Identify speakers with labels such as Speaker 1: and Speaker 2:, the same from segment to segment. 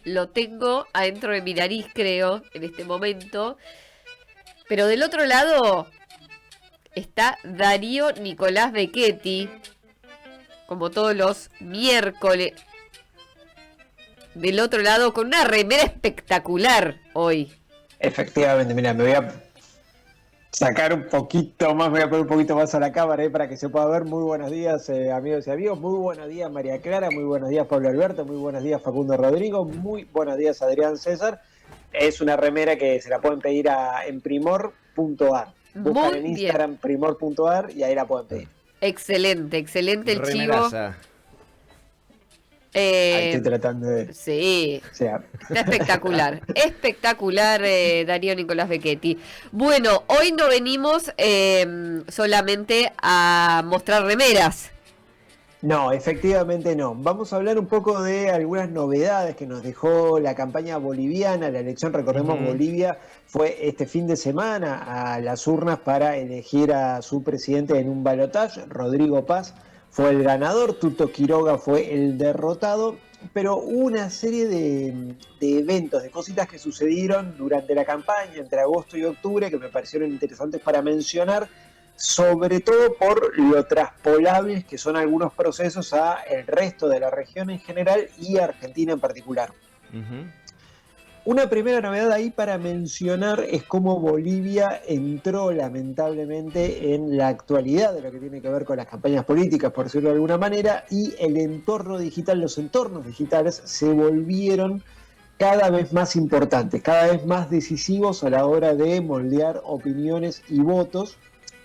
Speaker 1: lo tengo adentro de mi nariz, creo, en este momento. Pero del otro lado está Darío Nicolás Becchetti, como todos los miércoles. Del otro lado, con una remera espectacular hoy.
Speaker 2: Efectivamente, mira, me voy a sacar un poquito más, me voy a poner un poquito más a la cámara para que se pueda ver. Muy buenos días, amigos y amigos. Muy buenos días, María Clara. Muy buenos días, Pablo Alberto. Muy buenos días, Facundo Rodrigo. Muy buenos días, Adrián César. Es una remera que se la pueden pedir en primor.ar. Buscan en Instagram primor.ar y ahí la pueden pedir.
Speaker 1: Excelente el
Speaker 3: Remeraza.
Speaker 1: chivo.
Speaker 2: Ahí estoy tratando de...
Speaker 1: Sí,
Speaker 2: O sea,
Speaker 1: está espectacular. Espectacular, Darío Nicolás Becchetti. Bueno, hoy no venimos solamente a mostrar remeras.
Speaker 2: No, efectivamente no. Vamos a hablar un poco de algunas novedades que nos dejó la campaña boliviana. La elección, recordemos, Bolivia fue este fin de semana a las urnas para elegir a su presidente en un balotaje. Rodrigo Paz fue el ganador, Tuto Quiroga fue el derrotado, pero hubo una serie de eventos, de cositas que sucedieron durante la campaña, entre agosto y octubre, que me parecieron interesantes para mencionar, sobre todo por lo traspolables que son algunos procesos a el resto de la región en general y a Argentina en particular. Una primera novedad ahí para mencionar es cómo Bolivia entró lamentablemente en la actualidad de lo que tiene que ver con las campañas políticas, por decirlo de alguna manera, y el entorno digital, los entornos digitales se volvieron cada vez más importantes, cada vez más decisivos a la hora de moldear opiniones y votos.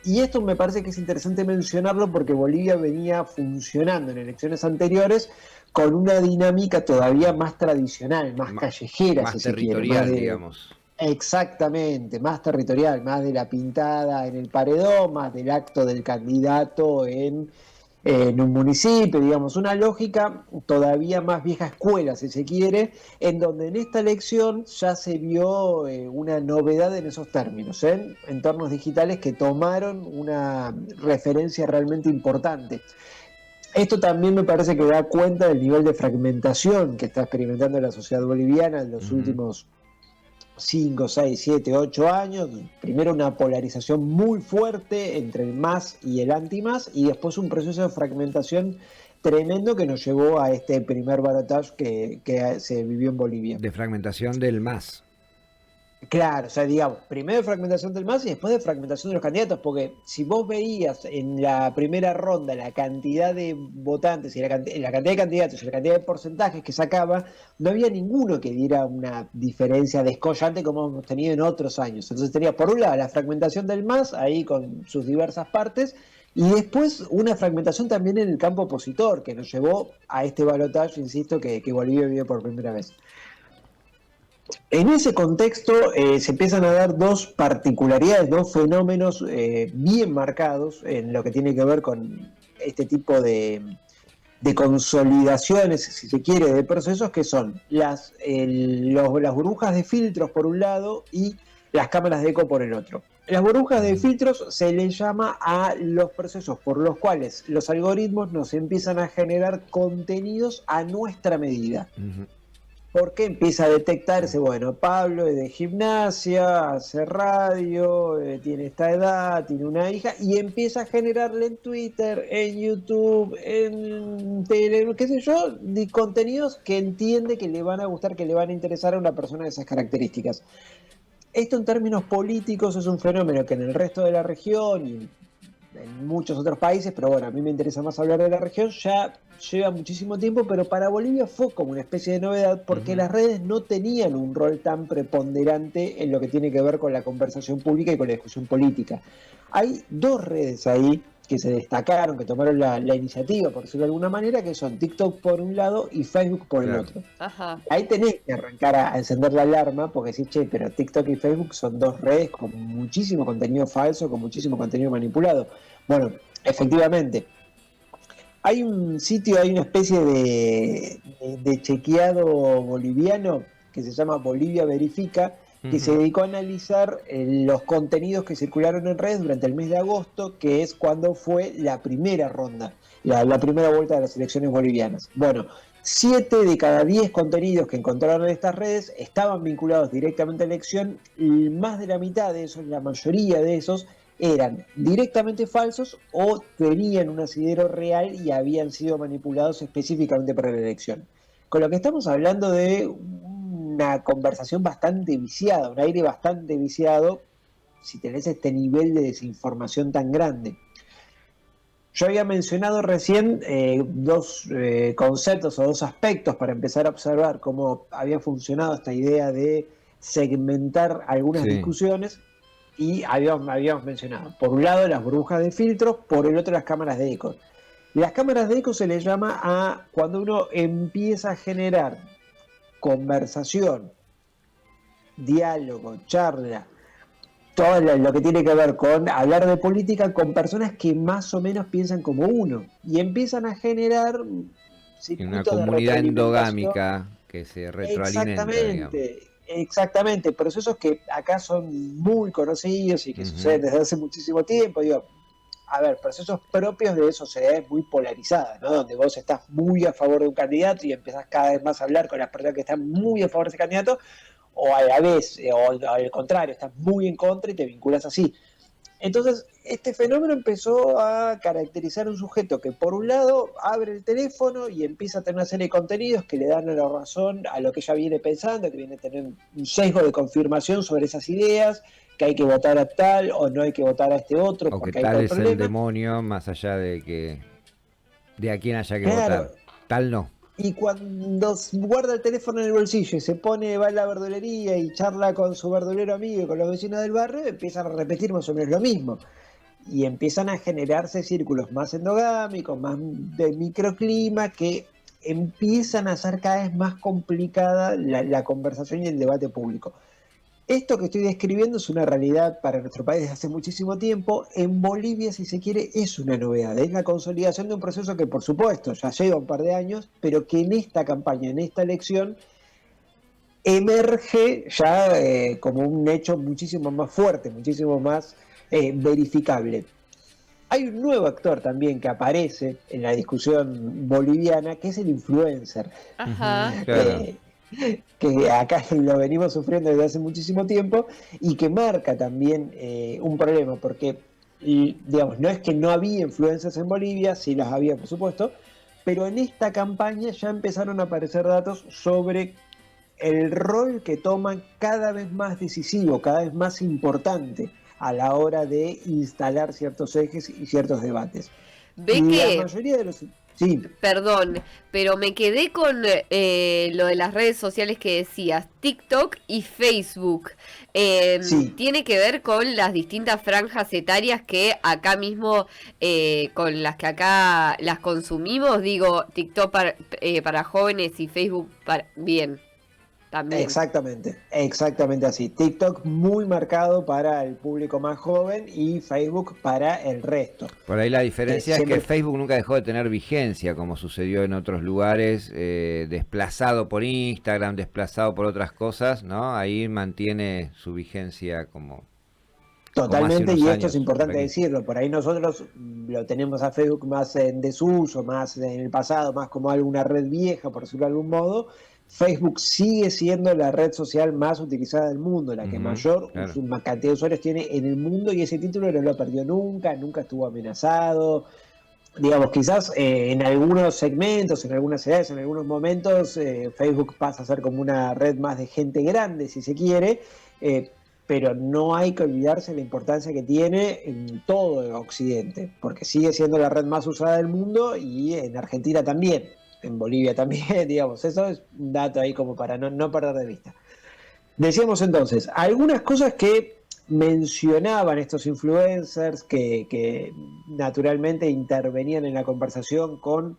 Speaker 2: Y esto me parece que es interesante mencionarlo porque Bolivia venía funcionando en elecciones anteriores con una dinámica todavía más tradicional, más callejera,
Speaker 3: más
Speaker 2: si
Speaker 3: territorial,
Speaker 2: se quiere,
Speaker 3: digamos.
Speaker 2: Exactamente, más territorial, más de la pintada en el paredón, más del acto del candidato en un municipio, digamos, una lógica todavía más vieja escuela, si se quiere, en donde en esta elección ya se vio una novedad en esos términos, en entornos digitales que tomaron una referencia realmente importante. Esto también me parece que da cuenta del nivel de fragmentación que está experimentando la sociedad boliviana en los últimos 5, 6, 7, 8 años. Primero una polarización muy fuerte entre el más y el anti-más, y después un proceso de fragmentación tremendo que nos llevó a este primer balotaje que se vivió en Bolivia.
Speaker 3: De fragmentación del MAS.
Speaker 2: Claro, o sea, digamos, primero de fragmentación del MAS y después de fragmentación de los candidatos, porque si vos veías en la primera ronda la cantidad de votantes y la cantidad de candidatos y la cantidad de porcentajes que sacaba, no había ninguno que diera una diferencia descollante como hemos tenido en otros años. Entonces tenía por un lado la fragmentación del MAS, ahí con sus diversas partes, y después una fragmentación también en el campo opositor, que nos llevó a este balotaje, insisto, que Bolivia vivió por primera vez. En ese contexto se empiezan a dar dos particularidades, dos fenómenos bien marcados en lo que tiene que ver con este tipo de consolidaciones, si se quiere, de procesos, que son las burbujas de filtros por un lado y las cámaras de eco por el otro. Las burbujas de filtros se les llama a los procesos por los cuales los algoritmos nos empiezan a generar contenidos a nuestra medida. Porque empieza a detectarse, bueno, Pablo es de gimnasia, hace radio, tiene esta edad, tiene una hija, y empieza a generarle en Twitter, en YouTube, en Telegram, qué sé yo, de contenidos que entiende que le van a gustar, que le van a interesar a una persona de esas características. Esto en términos políticos es un fenómeno que en el resto de la región y en muchos otros países, pero bueno, a mí me interesa más hablar de la región, ya lleva muchísimo tiempo, pero para Bolivia fue como una especie de novedad porque las redes no tenían un rol tan preponderante en lo que tiene que ver con la conversación pública y con la discusión política. Hay dos redes ahí que se destacaron, que tomaron la iniciativa, por decirlo de alguna manera, que son TikTok por un lado y Facebook por el otro.
Speaker 1: Ajá.
Speaker 2: Ahí tenés que arrancar a encender la alarma porque decís, che, pero TikTok y Facebook son dos redes con muchísimo contenido falso, con muchísimo contenido manipulado. Bueno, efectivamente, hay un sitio, hay una especie de chequeado boliviano que se llama Bolivia Verifica, que se dedicó a analizar los contenidos que circularon en redes durante el mes de agosto, que es cuando fue la primera ronda, la primera vuelta de las elecciones bolivianas. Bueno, 7 de cada 10 contenidos que encontraron en estas redes estaban vinculados directamente a la elección, y más de la mitad de esos, la mayoría de esos, eran directamente falsos o tenían un asidero real y habían sido manipulados específicamente para la elección. Con lo que estamos hablando de una conversación bastante viciada, un aire bastante viciado, si tenés este nivel de desinformación tan grande. Yo había mencionado recién dos conceptos o dos aspectos para empezar a observar cómo había funcionado esta idea de segmentar algunas discusiones, y habíamos mencionado, por un lado, las burbujas de filtros, por el otro, las cámaras de eco. Las cámaras de eco se les llama a cuando uno empieza a generar conversación, diálogo, charla, todo lo que tiene que ver con hablar de política con personas que más o menos piensan como uno, y empiezan a generar
Speaker 3: una comunidad endogámica que se retroalimenta, digamos.
Speaker 2: Exactamente, procesos que acá son muy conocidos y que suceden desde hace muchísimo tiempo. Digo, a ver, procesos propios de sociedades muy polarizadas, ¿no? Donde vos estás muy a favor de un candidato y empezás cada vez más a hablar con las personas que están muy a favor de ese candidato, o a la vez, o al contrario, estás muy en contra y te vinculas así. Entonces, este fenómeno empezó a caracterizar un sujeto que, por un lado, abre el teléfono y empieza a tener una serie de contenidos que le dan la razón a lo que ella viene pensando, que viene a tener un sesgo de confirmación sobre esas ideas, que hay que votar a tal o no hay que votar a este otro.
Speaker 3: O
Speaker 2: porque
Speaker 3: que
Speaker 2: hay
Speaker 3: tal
Speaker 2: tal
Speaker 3: es
Speaker 2: problema.
Speaker 3: el demonio, más allá de que de a quién haya que
Speaker 2: Claro.
Speaker 3: votar. Tal no.
Speaker 2: Y cuando guarda el teléfono en el bolsillo y se pone, va a la verdulería y charla con su verdulero amigo y con los vecinos del barrio, empiezan a repetir más o menos lo mismo. Y empiezan a generarse círculos más endogámicos, más de microclima, que empiezan a hacer cada vez más complicada la conversación y el debate público. Esto que estoy describiendo es una realidad para nuestro país desde hace muchísimo tiempo. En Bolivia, si se quiere, es una novedad. Es la consolidación de un proceso que, por supuesto, ya lleva un par de años, pero que en esta campaña, en esta elección, emerge ya como un hecho muchísimo más fuerte, muchísimo más verificable. Hay un nuevo actor también que aparece en la discusión boliviana, que es el influencer.
Speaker 1: Ajá.
Speaker 3: Claro.
Speaker 2: Que acá lo venimos sufriendo desde hace muchísimo tiempo y que marca también un problema, porque digamos, no es que no había influencers en Bolivia, sí las había por supuesto, pero en esta campaña ya empezaron a aparecer datos sobre el rol que toman cada vez más decisivo, cada vez más importante a la hora de instalar ciertos ejes y ciertos debates.
Speaker 1: Ve
Speaker 2: La
Speaker 1: que,
Speaker 2: mayoría de los... Sí.
Speaker 1: perdón, pero me quedé con lo de las redes sociales que decías, TikTok y Facebook.
Speaker 2: Sí.
Speaker 1: Tiene que ver con las distintas franjas etarias que acá mismo, con las que acá las consumimos, digo, TikTok para jóvenes y Facebook para... Bien. También.
Speaker 2: Exactamente así. TikTok muy marcado para el público más joven y Facebook para el resto.
Speaker 3: Por ahí la diferencia
Speaker 2: siempre...
Speaker 3: es que Facebook nunca dejó de tener vigencia, como sucedió en otros lugares, desplazado por Instagram, desplazado por otras cosas, ¿no? Ahí mantiene su vigencia como...
Speaker 2: Totalmente, y esto es importante decirlo, por ahí nosotros lo tenemos a Facebook más en desuso, más en el pasado, más como alguna red vieja, por decirlo de algún modo. Facebook sigue siendo la red social más utilizada del mundo, la que mayor cantidad de usuarios tiene en el mundo, y ese título no lo perdió nunca estuvo amenazado. Digamos, quizás en algunos segmentos, en algunas edades, en algunos momentos, Facebook pasa a ser como una red más de gente grande, si se quiere, pero no hay que olvidarse la importancia que tiene en todo Occidente, porque sigue siendo la red más usada del mundo, y en Argentina también. En Bolivia también, digamos, eso es un dato ahí como para no perder de vista. Decíamos entonces, algunas cosas que mencionaban estos influencers que naturalmente intervenían en la conversación con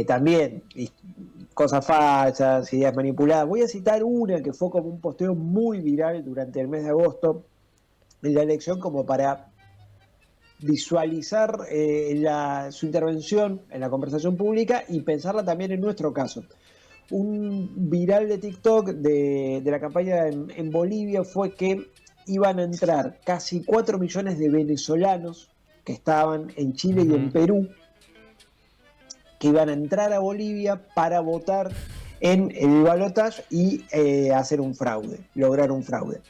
Speaker 2: también cosas falsas, ideas manipuladas. Voy a citar una que fue como un posteo muy viral durante el mes de agosto en la elección, como para visualizar su intervención en la conversación pública y pensarla también en nuestro caso. Un viral de TikTok de la campaña en Bolivia fue que iban a entrar casi 4 millones de venezolanos que estaban en Chile y en Perú, que iban a entrar a Bolivia para votar en el balotaje y hacer un fraude, lograr un fraude.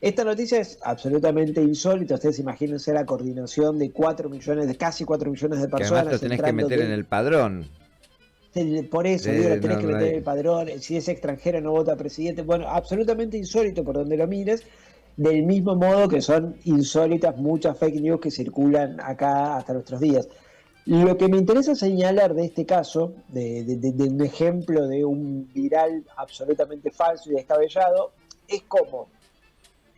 Speaker 2: Esta noticia es absolutamente insólita. Ustedes imagínense la coordinación de 4 millones, de casi 4 millones de
Speaker 3: Que
Speaker 2: personas.
Speaker 3: además lo tenés que meter en el padrón.
Speaker 2: Por eso, digo, lo tenés
Speaker 3: no,
Speaker 2: que meter en el padrón. Si es extranjero no vota presidente. Bueno, absolutamente insólito por donde lo mires. Del mismo modo que son insólitas muchas fake news que circulan acá hasta nuestros días. Lo que me interesa señalar de este caso, de un ejemplo de un viral absolutamente falso y descabellado, es como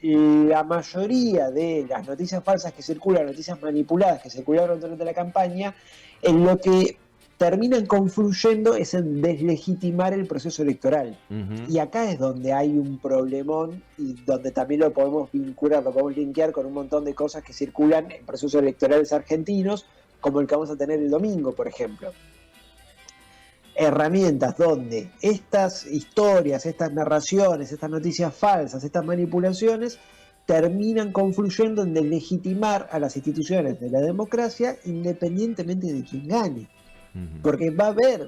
Speaker 2: la mayoría de las noticias falsas que circulan, noticias manipuladas que circularon durante la campaña, en lo que terminan confluyendo es en deslegitimar el proceso electoral. Y acá es donde hay un problemón y donde también lo podemos vincular, lo podemos linkear con un montón de cosas que circulan en procesos electorales argentinos, como el que vamos a tener el domingo, por ejemplo. Herramientas donde estas historias, estas narraciones, estas noticias falsas, estas manipulaciones terminan confluyendo en deslegitimar a las instituciones de la democracia independientemente de quién gane. Porque va a haber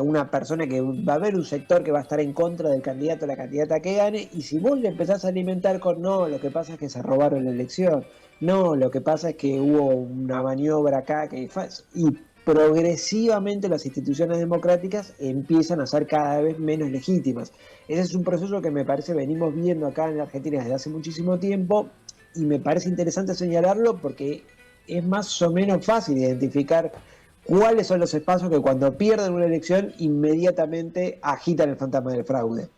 Speaker 2: una persona va a haber un sector que va a estar en contra del candidato o la candidata que gane, y si vos le empezás a alimentar con no, lo que pasa es que se robaron la elección, no, lo que pasa es que hubo una maniobra acá, y progresivamente las instituciones democráticas empiezan a ser cada vez menos legítimas. Ese es un proceso que me parece venimos viendo acá en la Argentina desde hace muchísimo tiempo, y me parece interesante señalarlo porque es más o menos fácil identificar cuáles son los espacios que cuando pierden una elección inmediatamente agitan el fantasma del fraude.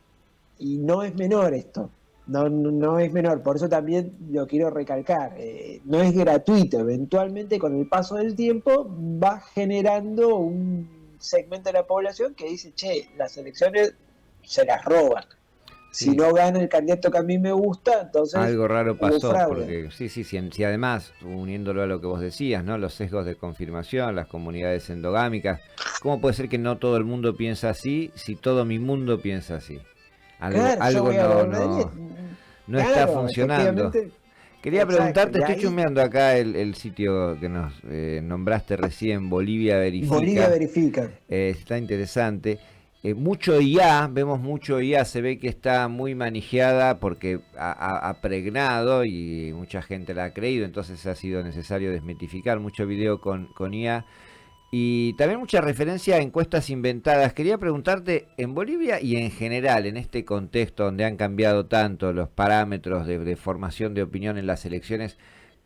Speaker 2: Y no es menor esto, no es menor, por eso también lo quiero recalcar, no es gratuito, eventualmente con el paso del tiempo va generando un segmento de la población que dice, che, las elecciones se las roban. Si no gana el candidato que a mí me gusta, entonces
Speaker 3: algo raro pasó,
Speaker 2: fraude.
Speaker 3: porque sí, además, uniéndolo a lo que vos decías, ¿no? Los sesgos de confirmación, las comunidades endogámicas, ¿cómo puede ser que no todo el mundo piensa así si todo mi mundo piensa así? Algo no está funcionando. Quería preguntarte, estoy chusmeando acá el sitio que nos nombraste recién, Bolivia Verifica.
Speaker 2: Bolivia Verifica.
Speaker 3: Está interesante. Mucho IA, vemos mucho IA, se ve que está muy manejada porque ha pregnado y mucha gente la ha creído, entonces ha sido necesario desmitificar mucho video con IA. Y también mucha referencia a encuestas inventadas. Quería preguntarte, en Bolivia y en general, en este contexto donde han cambiado tanto los parámetros de formación de opinión en las elecciones,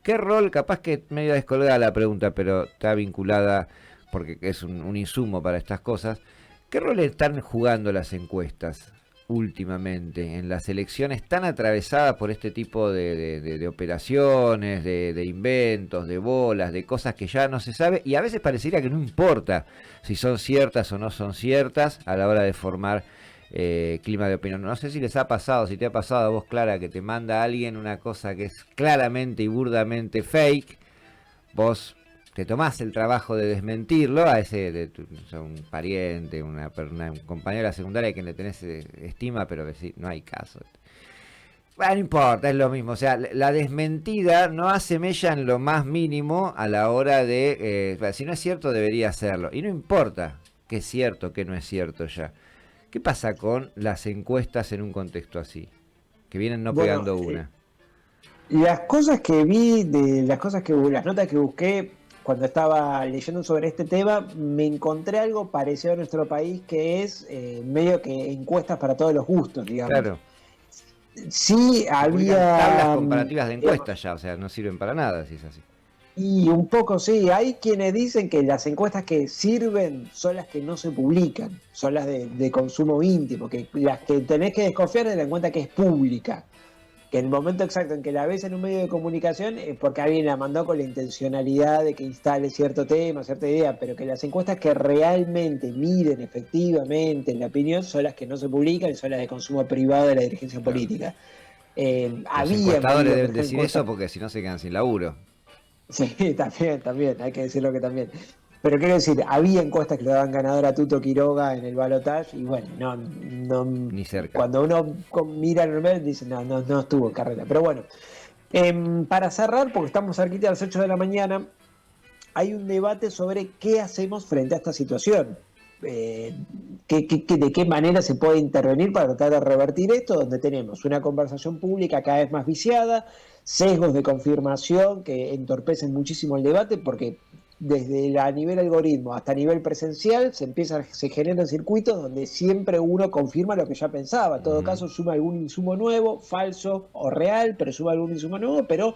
Speaker 3: ¿qué rol, capaz que medio descolgada la pregunta, pero está vinculada porque es un insumo para estas cosas, ¿qué rol están jugando las encuestas últimamente en las elecciones tan atravesadas por este tipo de operaciones, de inventos, de bolas, de cosas que ya no se sabe y a veces parecería que no importa si son ciertas o no son ciertas a la hora de formar clima de opinión? No sé si les ha pasado, si te ha pasado a vos, Clara, que te manda alguien una cosa que es claramente y burdamente fake, vos te tomás el trabajo de desmentirlo a ese un pariente, un compañero de la secundaria a quien le tenés estima, pero que sí, no hay caso. Bueno, no importa, es lo mismo. O sea, la desmentida no hace mella en lo más mínimo a la hora de... si no es cierto, debería hacerlo. Y no importa qué es cierto, qué no es cierto ya. ¿Qué pasa con las encuestas en un contexto así? Que vienen no pegando una.
Speaker 2: Las cosas que vi, las notas que busqué cuando estaba leyendo sobre este tema, me encontré algo parecido a nuestro país, que es medio que encuestas para todos los gustos, digamos.
Speaker 3: Claro.
Speaker 2: Sí, había
Speaker 3: tablas comparativas de encuestas ya, o sea, no sirven para nada si es así.
Speaker 2: Y un poco sí, hay quienes dicen que las encuestas que sirven son las que no se publican, son las de consumo íntimo, que las que tenés que desconfiar de la encuesta que es pública. Que en el momento exacto en que la ves en un medio de comunicación es porque alguien la mandó con la intencionalidad de que instale cierto tema, cierta idea, pero que las encuestas que realmente miden efectivamente en la opinión son las que no se publican y son las de consumo privado de la dirigencia política.
Speaker 3: Los encuestadores deben decir eso porque si no se quedan sin laburo.
Speaker 2: Sí, también, hay que decirlo que también. Pero quiero decir, había encuestas que le daban ganador a Tuto Quiroga en el balotaje y bueno, no
Speaker 3: ni cerca.
Speaker 2: Cuando uno mira el número dice, no estuvo en carrera. Pero bueno, para cerrar, porque estamos cerquita a las 8 de la mañana, hay un debate sobre qué hacemos frente a esta situación. De qué manera se puede intervenir para tratar de revertir esto, donde tenemos una conversación pública cada vez más viciada, sesgos de confirmación que entorpecen muchísimo el debate, porque desde a nivel algoritmo hasta a nivel presencial se generan circuitos donde siempre uno confirma lo que ya pensaba. En todo caso, suma algún insumo nuevo, falso o real, pero suma algún insumo nuevo, pero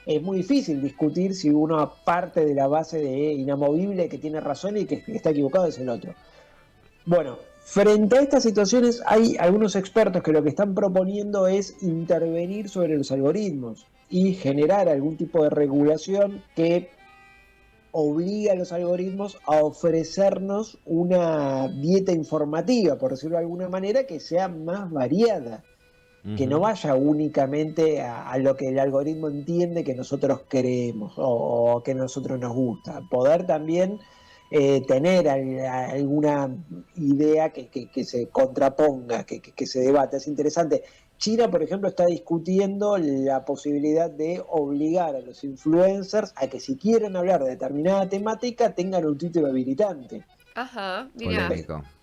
Speaker 2: es muy difícil discutir si uno parte de la base de inamovible que tiene razón y que está equivocado es el otro. Bueno, frente a estas situaciones hay algunos expertos que lo que están proponiendo es intervenir sobre los algoritmos y generar algún tipo de regulación que obliga a los algoritmos a ofrecernos una dieta informativa, por decirlo de alguna manera, que sea más variada, que no vaya únicamente a lo que el algoritmo entiende que nosotros queremos o que a nosotros nos gusta. Poder también tener alguna idea que se contraponga, que se debata. Es interesante. China, por ejemplo, está discutiendo la posibilidad de obligar a los influencers a que si quieren hablar de determinada temática tengan un título habilitante.
Speaker 1: Ajá, mira.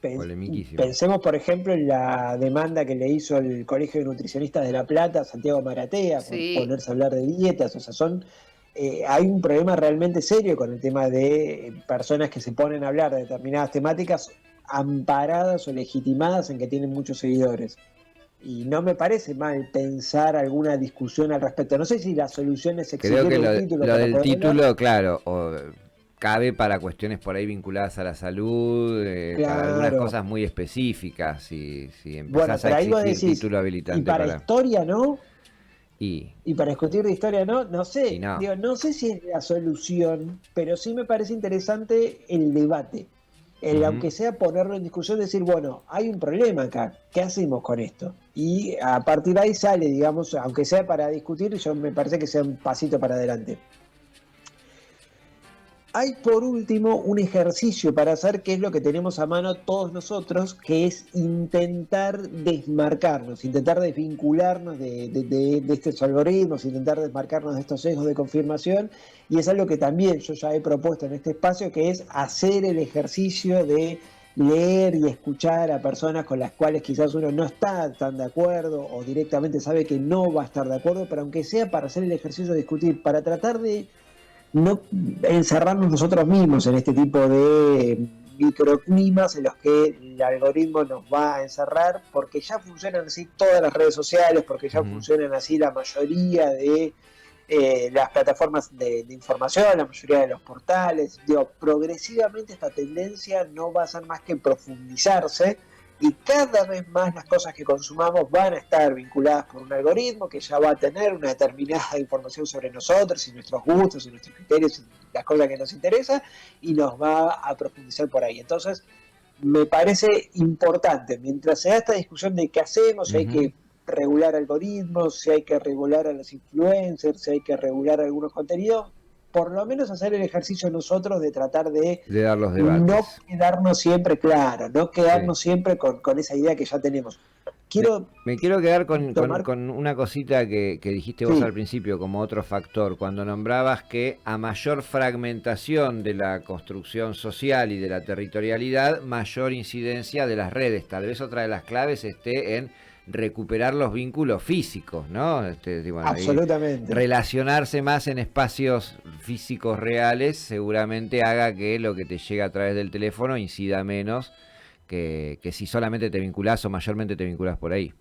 Speaker 3: Polemiquísimo.
Speaker 2: Pensemos, por ejemplo, en la demanda que le hizo el Colegio de Nutricionistas de La Plata a Santiago Maratea por ponerse a hablar de dietas. O sea, hay un problema realmente serio con el tema de personas que se ponen a hablar de determinadas temáticas amparadas o legitimadas en que tienen muchos seguidores. Y no me parece mal pensar alguna discusión al respecto. No sé si la solución es exigir
Speaker 3: Creo que
Speaker 2: un título.
Speaker 3: Lo del título, claro, cabe para cuestiones por ahí vinculadas a la salud, para algunas cosas muy específicas. Si empezás a exigir título habilitante.
Speaker 2: Y para historia, ¿no?
Speaker 3: Y
Speaker 2: para discutir de historia, no sé.
Speaker 3: No.
Speaker 2: Digo, no sé si es la solución, pero sí me parece interesante el debate. Aunque sea ponerlo en discusión, decir, bueno, hay un problema acá, ¿qué hacemos con esto? Y a partir de ahí sale, digamos, aunque sea para discutir, yo me parece que sea un pasito para adelante. Hay por último un ejercicio para hacer, que es lo que tenemos a mano todos nosotros, que es intentar desmarcarnos, intentar desvincularnos de estos algoritmos, intentar desmarcarnos de estos sesgos de confirmación, y es algo que también yo ya he propuesto en este espacio, que es hacer el ejercicio de leer y escuchar a personas con las cuales quizás uno no está tan de acuerdo o directamente sabe que no va a estar de acuerdo, pero aunque sea para hacer el ejercicio de discutir, para tratar de no encerrarnos nosotros mismos en este tipo de microclimas en los que el algoritmo nos va a encerrar, porque ya funcionan así todas las redes sociales, porque ya funcionan así la mayoría de las plataformas de información, la mayoría de los portales. Digo, progresivamente esta tendencia no va a ser más que profundizarse, y cada vez más las cosas que consumamos van a estar vinculadas por un algoritmo que ya va a tener una determinada información sobre nosotros y nuestros gustos y nuestros criterios y las cosas que nos interesan, y nos va a profundizar por ahí. Entonces, me parece importante, mientras se da esta discusión de qué hacemos, si hay que regular algoritmos, si hay que regular a los influencers, si hay que regular algunos contenidos, por lo menos hacer el ejercicio nosotros de tratar de
Speaker 3: dar los debates.
Speaker 2: No quedarnos siempre, no quedarnos siempre con esa idea que ya tenemos.
Speaker 3: Me quiero quedar con una cosita que dijiste vos al principio como otro factor, cuando nombrabas que a mayor fragmentación de la construcción social y de la territorialidad, mayor incidencia de las redes. Tal vez otra de las claves esté en recuperar los vínculos físicos, ¿no?
Speaker 2: Absolutamente.
Speaker 3: Relacionarse más en espacios físicos reales seguramente haga que lo que te llega a través del teléfono incida menos que si solamente te vinculás o mayormente te vinculás por ahí.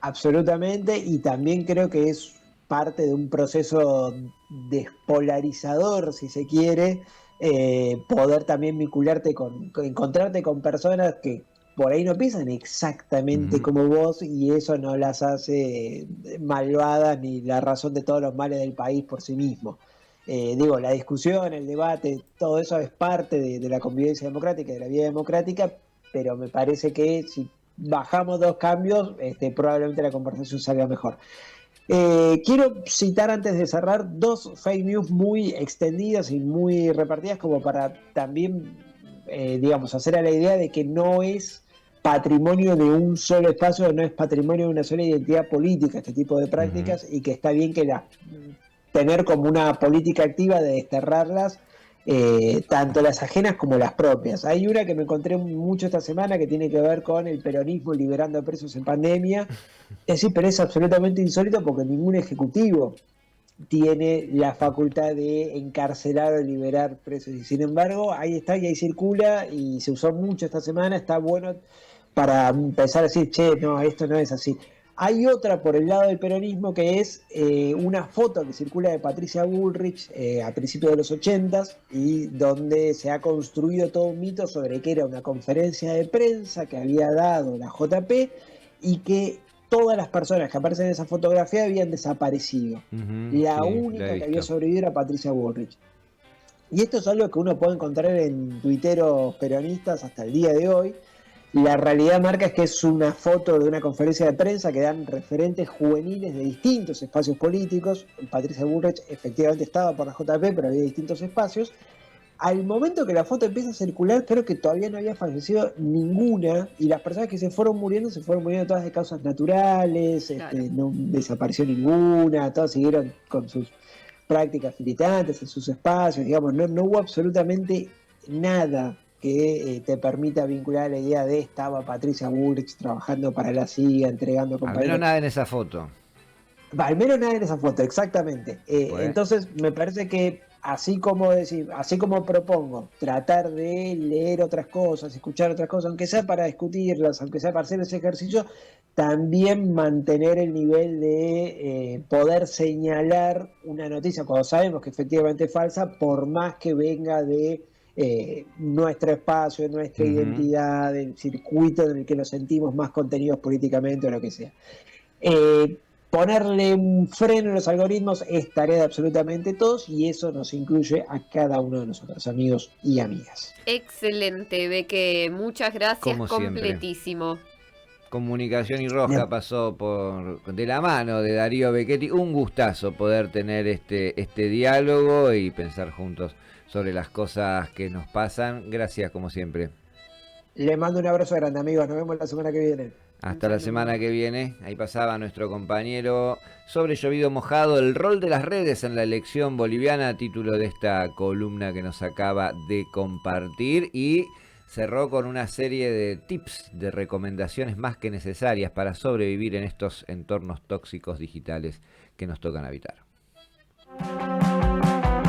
Speaker 2: Absolutamente, y también creo que es parte de un proceso despolarizador, si se quiere, poder también vincularte encontrarte con personas que por ahí no piensan exactamente como vos, y eso no las hace malvadas ni la razón de todos los males del país por sí mismo. La discusión, el debate, todo eso es parte de la convivencia democrática, de la vida democrática, pero me parece que si bajamos 2 cambios, probablemente la conversación salga mejor. Quiero citar antes de cerrar 2 fake news muy extendidas y muy repartidas, como para también hacer a la idea de que no es patrimonio de un solo espacio, no es patrimonio de una sola identidad política este tipo de prácticas, y que está bien que tener como una política activa de desterrarlas tanto las ajenas como las propias. Hay una que me encontré mucho esta semana que tiene que ver con el peronismo liberando a presos en pandemia. Es decir, pero es absolutamente insólito porque ningún ejecutivo tiene la facultad de encarcelar o liberar presos. Y sin embargo, ahí está y ahí circula y se usó mucho esta semana. Está bueno para empezar a decir, che, no, esto no es así. Hay otra por el lado del peronismo que es una foto que circula de Patricia Bullrich a principios de los 80s y donde se ha construido todo un mito sobre que era una conferencia de prensa que había dado la JP y que todas las personas que aparecen en esa fotografía habían desaparecido. La
Speaker 3: Sí,
Speaker 2: única
Speaker 3: la he
Speaker 2: que había
Speaker 3: visto.
Speaker 2: sobrevivido era Patricia Bullrich. Y esto es algo que uno puede encontrar en tuiteros peronistas hasta el día de hoy. La realidad marca es que es una foto de una conferencia de prensa que dan referentes juveniles de distintos espacios políticos. Patricia Bullrich efectivamente estaba por la JP, pero había distintos espacios. Al momento que la foto empieza a circular, creo que todavía no había fallecido ninguna, y las personas que se fueron muriendo todas de causas naturales,
Speaker 1: Claro.
Speaker 2: no desapareció ninguna, todas siguieron con sus prácticas militantes en sus espacios, digamos, no hubo absolutamente nada que te permita vincular la idea de estaba Patricia Bullrich trabajando para la CIA, entregando
Speaker 3: Al menos
Speaker 2: compañeros.
Speaker 3: nada en esa foto.
Speaker 2: Al menos nada en esa foto, exactamente.
Speaker 3: Pues,
Speaker 2: Entonces, me parece que así como decir, así como propongo tratar de leer otras cosas, escuchar otras cosas, aunque sea para discutirlas, aunque sea para hacer ese ejercicio, también mantener el nivel de poder señalar una noticia cuando sabemos que efectivamente es falsa, por más que venga de nuestro espacio, de nuestra
Speaker 3: ujú.
Speaker 2: identidad, del circuito en el que nos sentimos más contenidos políticamente o lo que sea. Eh, Ponerle un freno a los algoritmos es tarea de absolutamente todos y eso nos incluye a cada uno de nosotros, amigos y amigas.
Speaker 1: Excelente, Beque. Muchas gracias,
Speaker 3: Como siempre.
Speaker 1: completísimo.
Speaker 3: Comunicación y Rosca pasó por de la mano de Darío Becchetti. Un gustazo poder tener este diálogo y pensar juntos sobre las cosas que nos pasan. Gracias, como siempre.
Speaker 2: Les mando un abrazo grande, amigos. Nos vemos la semana que viene.
Speaker 1: Un
Speaker 3: Hasta la semana
Speaker 1: saludo.
Speaker 3: que viene. Ahí pasaba nuestro compañero sobre llovido mojado, el rol de las redes en la elección boliviana, título de esta columna que nos acaba de compartir, y cerró con una serie de tips, de recomendaciones más que necesarias para sobrevivir en estos entornos tóxicos digitales que nos tocan habitar.